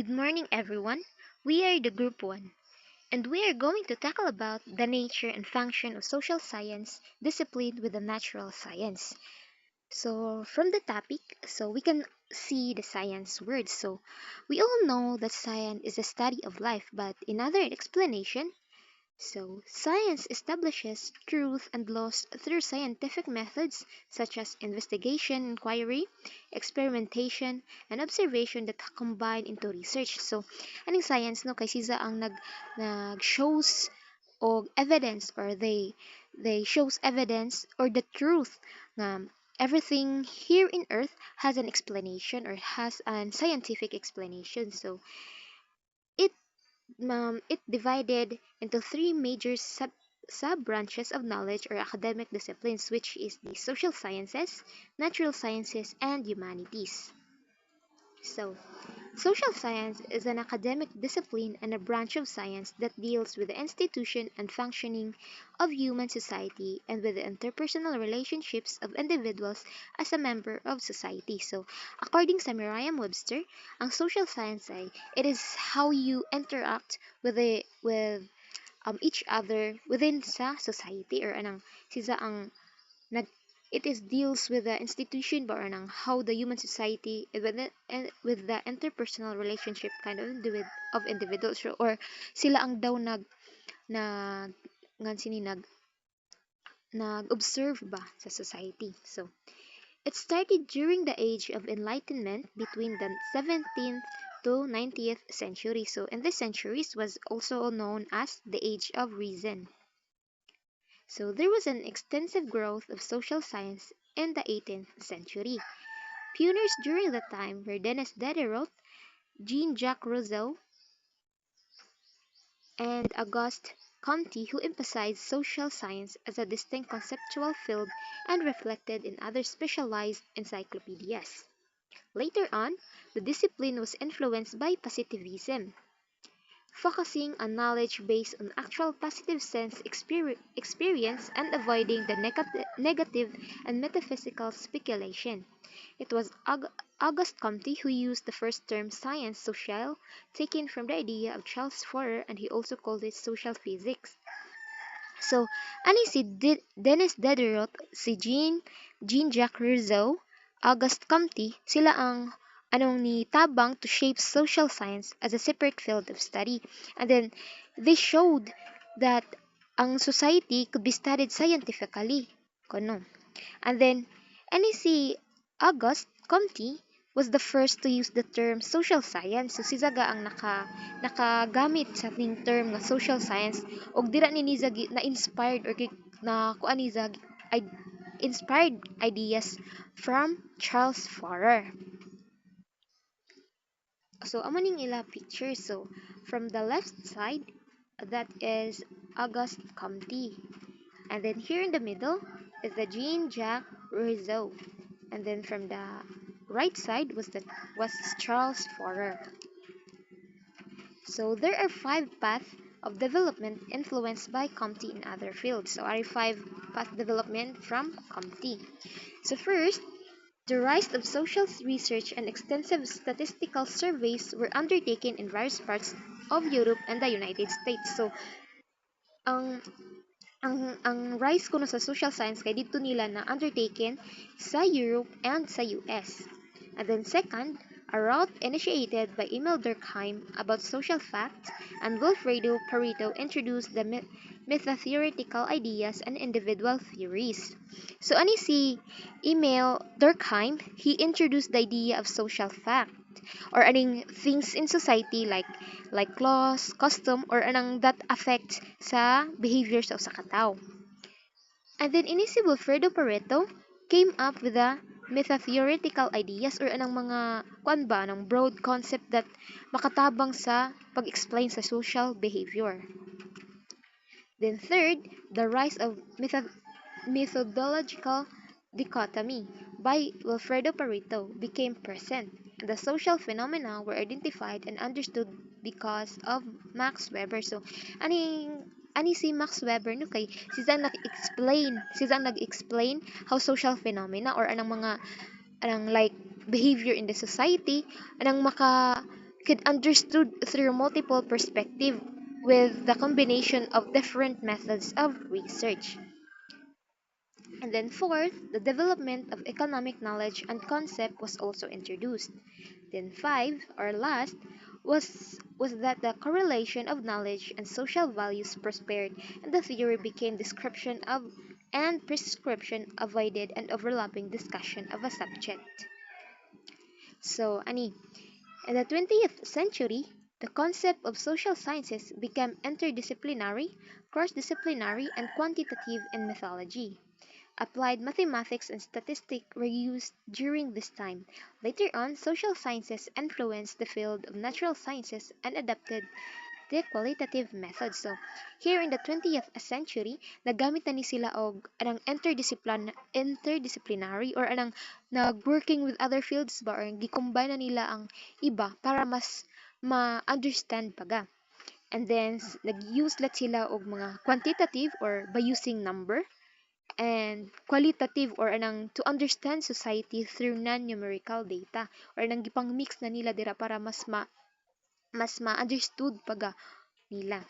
Good morning, everyone. We are the Group 1, and we are going to tackle about the nature and function of social science discipline with the natural science. So, from the topic, we can see the science words. So, we all know that science is the study of life, but in other explanation, science establishes truth and laws through scientific methods such as investigation, inquiry, experimentation, and observation that combine into research. So, aning science no kay siya ang nag shows og evidence or they shows evidence or the truth nga everything here in earth has an explanation or has an scientific explanation. So, it it divided into three major sub branches of knowledge or academic disciplines, which is the social sciences, natural sciences, and humanities. So, social science is an academic discipline and a branch of science that deals with the institution and functioning of human society and with the interpersonal relationships of individuals as a member of society. So, according sa Merriam-Webster, ang social science ay it is how you interact with each other within sa society or anang sisa ang nag it is deals with the institution ba or nang how the human society with the interpersonal relationship kind of of individuals or sila ang daw nag ngan sini nag-observe ba sa society. So it started during the age of enlightenment between the 17th to 19th century. So in this centuries was also known as the age of reason. So there was an extensive growth of social science in the 18th century. Pioneers during that time were Denis Diderot, Jean-Jacques Rousseau, and Auguste Comte, who emphasized social science as a distinct conceptual field and reflected in other specialized encyclopedias. Later on, the discipline was influenced by positivism, focusing on knowledge based on actual positive sense experience and avoiding the negative and metaphysical speculation. It was Auguste Comte who used the first term science sociale, taken from the idea of Charles Fourier, and he also called it social physics. So, ani si Denis Diderot, si Jean-Jacques Rousseau, Auguste Comte, sila ang anong ni tabang to shape social science as a separate field of study. And then, they showed that ang society could be studied scientifically. Kono. And then, ani si Auguste Comte was the first to use the term social science. So, si Zaga ang nakagamit sa ating term nga social science og dira ni niya na inspired or na kuan ni inspired ideas from Charles Fourier. So, amo ning ila picture. So, from the left side, that is Auguste Comte. And then here in the middle is the Jean-Jacques Rousseau. And then from the right side was Charles Fourier. So there are five paths of development influenced by Comte in other fields. So are five path development from Comte. So first, the rise of social research and extensive statistical surveys were undertaken in various parts of Europe and the United States. So ang ang rise kuno sa social science kay dito nila na undertaken sa Europe and sa US. And then second, a route initiated by Emil Durkheim about social facts and Wilfredo Pareto introduced the meta-theoretical ideas and individual theories. So ani si Emil Durkheim, he introduced the idea of social fact or aning things in society like laws, custom, or anang that affect sa behaviors of sa katao. And then ini si Wilfredo Pareto came up with the meta-theoretical ideas or anang mga kuan ba ng broad concept that makatabang sa pag-explain sa social behavior. Then third, the rise of methodological dichotomy by Wilfredo Pareto became present, and the social phenomena were identified and understood because of Max Weber. So, ani si Max Weber no kay si nag-explain how social phenomena or anang mga anang like behavior in the society anang could understood through multiple perspective with the combination of different methods of research. And then fourth, the development of economic knowledge and concept was also introduced. Then five, or last, was that the correlation of knowledge and social values prospered and the theory became description of and prescription avoided and overlapping discussion of a subject. So, ani, in the 20th century, the concept of social sciences became interdisciplinary, cross-disciplinary, and quantitative in methodology. Applied mathematics and statistics were used during this time. Later on, social sciences influenced the field of natural sciences and adapted the qualitative methods. So, here in the 20th century, nagamit na ni sila og anang interdisciplinary or anang nag-working with other fields ba or gicombine na nila ang iba para mas ma-understand paga. And then, nag-use let sila og mga quantitative or by using number and qualitative or anang to understand society through non-numerical data or nang gipang mix na nila dira para mas ma-understood paga nila.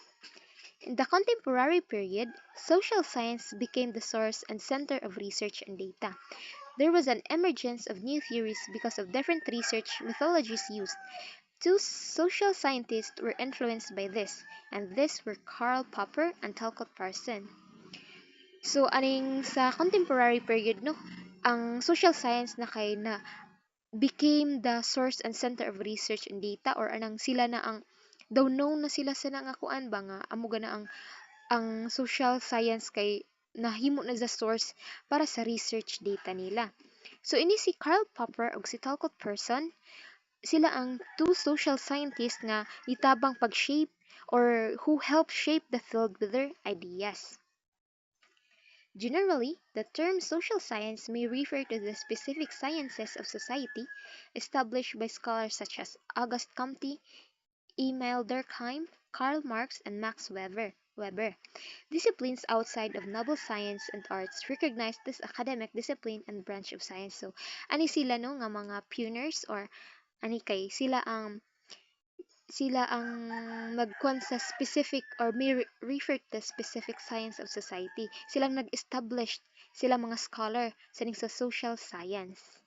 In the contemporary period, social science became the source and center of research and data. There was an emergence of new theories because of different research methodologies used. Two social scientists were influenced by this, and these were Karl Popper and Talcott Parson. So, aning sa contemporary period, no, ang social science na kay na became the source and center of research and data or anang sila na ang daw known na sila sa nga kuan ba nga amo na ang social science kay nahimo na sa source para sa research data nila. So ini si Karl Popper ug si Talcott Person, sila ang two social scientists nga nitabang pag-shape or who help shape the field with their ideas. Generally, the term social science may refer to the specific sciences of society established by scholars such as Auguste Comte, Emil Durkheim, Karl Marx, and Max Weber. Disciplines outside of noble science and arts recognize this academic discipline and branch of science. So, ani sila no nga mga pioneers or ani kay sila ang nagkuan sa specific or may refer to specific science of society. Silang nag-establish sila mga scholar sa ning sa social science.